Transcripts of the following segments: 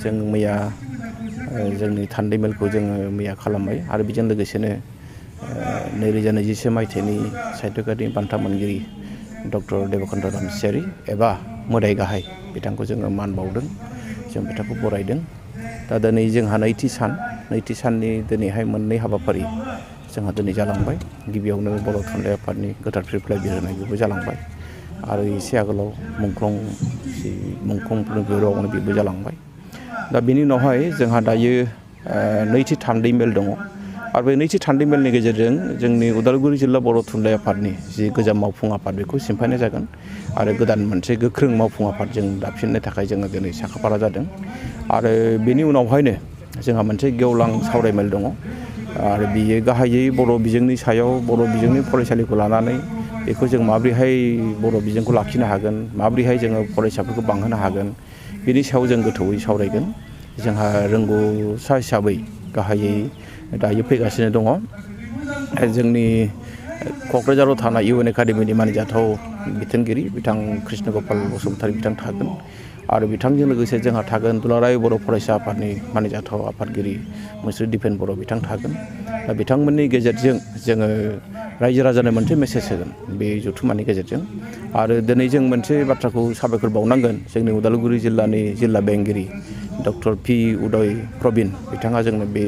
जों मैया जोंनि थान्दै मेलखौ जोङो मैया खालामबाय आरो बेजों लोगोसेनो 2021 मायथाइनि साहित्य एकादेमि बान्था मोनगिरि डक्टर देबकान्त रामसियारि एबा मोदाय गाहाय बिथांखौ जोङो मान बावदों जों बिथांखौ बरायदों दा दिनै जोंहा नैथि साननि दिनैहाय मोननै हाबाफारि जोंहा दिनै जालांबाय गिबियावनो बर' थुनलाइ आफादनि गोथार फिरफिला बिरहोनाय बेबो जालांबाय आरो एसे आगोलाव मुंख्लं बिरावनो बेबो जालांबाय दा बेनि उनावहाय जोंहा दायो नैथि थान्दै मेल दङ आरो बे नैथि थान्दै मेलनि गेजेरजों जोंनि उदालगुरि जिल्ला बर' थुनलाइ आफादनि जि गोजाम मावफुं आफाद बेखौ सिमफायनाय जागोन आरो गोदान मोनसे गोख्रों मावफुं आफाद जों दाफिननो थाखाय जोङो दिनै साखाफारा जादों आरो बेनि उनावहायनो जोंहा मोनसे गेवलां सावरायमेल दङ आरो बियो गाहायै बर' बिजोंनि सायाव बर' बिजोंनि फरायसालिखौ लानानै बेखौ जों माबोरैहाय बर' बिजोंखौ लाखिनो हागोन माबोरैहाय जोङो फरायसाफोरखौ बांहोनो हागोन बेनि सायाव जों गोथौयै सावरायगोन जोंहा रोंगौसा हिसाबै गाहायै दायो फैगासिनो दङ जोंनि क'क्राझाराव थानाय इउ एन एकाडेमिनि मानिजाथाव बिथोनगिरि बिथां कृष्ण गपाल बसुमतारी बिथां थागोन आरो बिथांजों लोगोसे जोंहा थागोन दुलाराय बर' फरायसा आफादनि मानिजाथाव आफादगिरि मुस्रि दिपेन बर' बिथां थागोन दा बिथांमोननि गेजेरजों जोङो रायजो राजानो मोनसे मेसेज होगोन बे जथुम्मानि गेजेरजों आरो दिनै जों मोनसे बाथ्राखौ साबायखर बावनांगोन जोंनि उदालगुरि जिल्लानि जिल्ला बेंगिरि डक्टर पि उदय प्रबिन बिथाङा जोंनो बे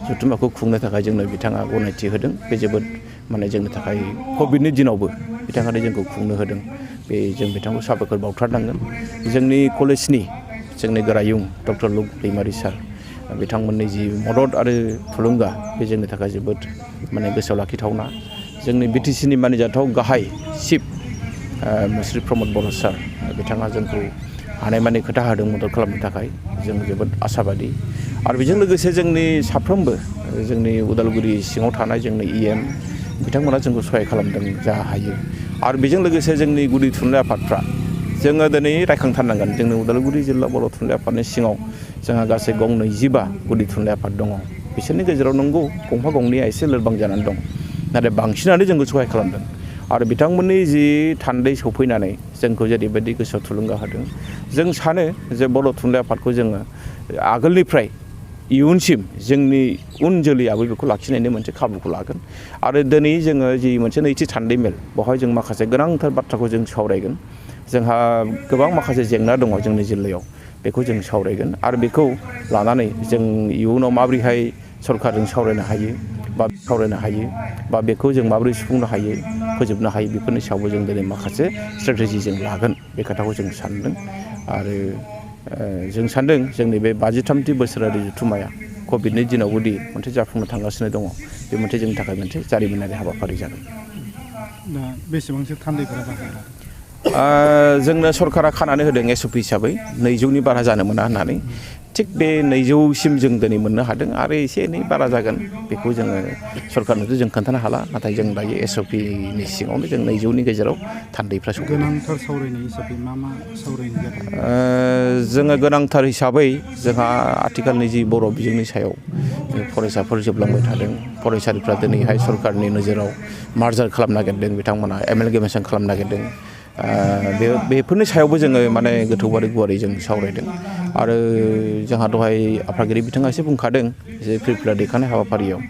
जथुम्माखौ खुंनो थाखाय जोंनो बिथाङा गनायथि होदों बे जोबोद माने जोंनि थाखाय कभिडनि दिनावबो बिथाङानो जोंखौ खुंनो होदों बे जों बिथांखौ साबायखर बावथारनांगोन जोंनि कलेजनि जोंनि गोरायुं डक्टर लुक दैमारि सार बिथांमोननि जि मदद आरो थुलुंगा बे जोंनि थाखाय जोबोद माने गोसोआव लाखिथावना जोंनि बिटिसिनि मानिजाथाव गाहाय चिफ मुस्रि प्रमद बर' सार बिथाङा जोंखौ हानायमानि खोथा होदों मदद खालामनो थाखाय जों जोबोद आसाबादि आरो बेजों लोगोसे जोंनि साफ्रोमबो जोंनि उदालगुरि सिङाव थानाय जोंनि इएम बिथांमोना जोंखौ सहाय खालामदों जा हायो आरो बेजों लोगोसे जोंनि गुदि थुनलाइ आफादफ्रा जोङो दिनै रायखांथारनांगोन जोंनि उदालगुरि जिल्ला बर' थुनलाइ आफादनि सिङाव जोंहा गासै गं 22 गुदि थुनलाइ आफाद दङ बिसोरनि गेजेराव नंगौ गंफा गंनैया एसे लोरबां जानानै दं नाथाय बांसिनानो जोंखौ सहाय खालामदों आरो बिथांमोननि जि थान्दै सफैनानै जोंखौ जेरैबायदि गोसोआव थुलुंगा होदों जों सानो जे बर' थुनलाइ आफादखौ जोङो आगोलनिफ्राय इयुनसिम जोंनि उन जोलैयाबो बेखौ लाखिनायनि मोनसे खाबुखौ लागोन आरो दिनै जोङो जि मोनसे नैथि थान्दै मेल बेवहाय जों माखासे गोनांथार बाथ्राखौ जों सावरायगोन जोंहा गोबां माखासे जेंना दङ जोंनि जिल्लायाव बेखौ जों सावरायगोन आरो बेखौ लानानै जों इयुनाव माबोरैहाय सरकारजों सावरायनो हायो बा बेखौ जों माबोरै सुफुंनो हायो फोजोबनो हायो बेफोरनि सायावबो जों दिनै माखासे स्ट्रेटेजि जों लागोन बे खोथाखौ जों सानदों आरो जों सानदों जोंनि बे 53थि बोसोरारि जथुम्माया कभिडनि दिनावबोदि मोनसे जाफुंनो थांगासिनो दङ बे मोनसे जोंनि थाखाय मोनसे जारिमिनारि हाबाफारि जागोन दा बेसेबांसो थान्दैफोरा बाहायला जोंनो सरकारा खानानै होदों एसअपि हिसाबै 200नि बारा जानो मोना होननानै थिग बे 200सिम जों दिनै मोननो हादों आरो एसे एनै बारा जागोन बेखौ जोङो सरकारनोथ' जों खोन्थानो हाला नाथाय जों दायो एसअपिनि सिङावनो जों 200नि गेजेराव थान्दैफ्रा सफैदों गोनांथार सावरायनाय हिसाबै मा सावरायनाय जादों जोङो गोनांथार हिसाबै जोंहा आथिखालनि जि बर' बिजोंनि सायाव फरायसाफोर जोबलांबाय थादों फरायसालिफ्रा दिनैहाय सरकारनि नोजोराव मार्जार खालामनो नागिरदों बिथांमोना एमएलगेमेसन खालामनो नागिरदों बेफोरनि सायावबो जोङो माने गोथौआरि गुवारै जों सावरायदों आरो जोंहा दहाय आफादगिरि बिथाङा एसे बुंखादों जे फिरफिला दैखांनाय हाबाफारियाव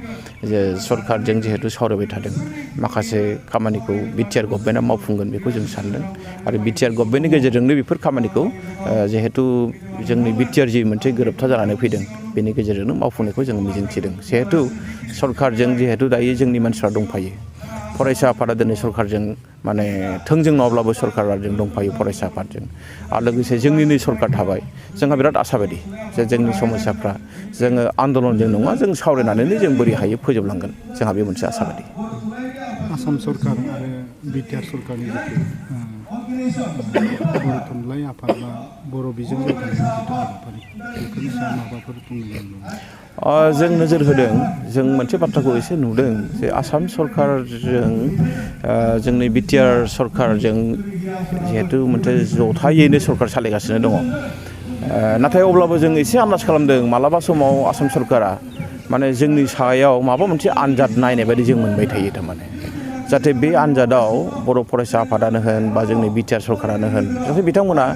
जे सरकारजों जिहेतु सावरायबाय थादों माखासे खामानिखौ बिटिआर गभर्नमेन्टआ मावफुंगोन बेखौ जों सानदों आरो बिटिआर गभर्नमेन्टनि गेजेरजोंनो बेफोर खामानिखौ जिहेतु जोंनि बिटिआर जि मोनसे गोरोबथा जानानै फैदों बेनि गेजेरजोंनो मावफुंनायखौ जों मिजिंथिदों जिहेतु सरकारजों जिहेतु दायो जोंनि मानसिफ्रा दंफायो फरायसा आफादा दिनै सरकारजों माने थोंजों नङाब्लाबो सरकारजों दंफायो फरायसा आफादजों आरो लोगोसे जोंनिनो सरकार थाबाय जोंहा बिराद आसाबादि जे जोंनि समस्याफ्रा जोङो आन्दलनजों नङा जों सावरायनानैनो जों बोरै हायो फोजोबलांगोन जोंहा बे मोनसे आसाबादि आसाम सरकार आरो बिटिआर सरकारनि बर' थुनलाइ आफाद बा बर' बिजों जौगानायनि जिथु हाबाफारि बेफोरनि सायाव माबाफोर बुंनो जों नोजोर होदों जों मोनसे बाथ्राखौ एसे नुदों जे आसाम सरकारजों जोंनि बिटिआर सरकारजों जिहेतु मोनसे जथायैनो सरकार सालायगासिनो दङ नाथाय अब्लाबो जों एसे आन्दाज खालामदों मालाबा समाव आसाम सरकारा माने जोंनि सायाव माबा मोनसे आनजाद नायनाय बायदि जों मोनबाय थायो थारमाने जाहाथे बे आनजादाव बर' फरायसा आफादानो होन बा जोंनि बिटिआर सरकारानो होन जाहाथे बिथांमोना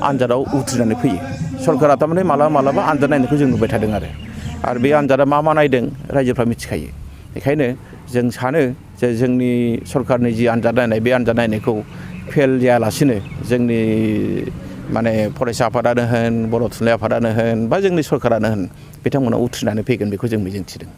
आनजादाव उथ्रिनानै फैयो सरकारा थारमाने मालाबा आनजाद नायनायखौ जों नुबाय थादों आरो बे आनजादा मा नायदों रायजोफ्रा मिथिखायो बेखायनो जों सानो जे जोंनि सरकारनि जि आनजाद नायनाय बे आनजाद नायनायखौ फेल जायालासिनो जोंनि माने फरायसा आफादानो होन बर' थुनलाइ आफादानो होन बा जोंनि सरकारानो होन बिथांमोना उथ्रिनानै फैगोन बेखौ जों मिजिंथिदों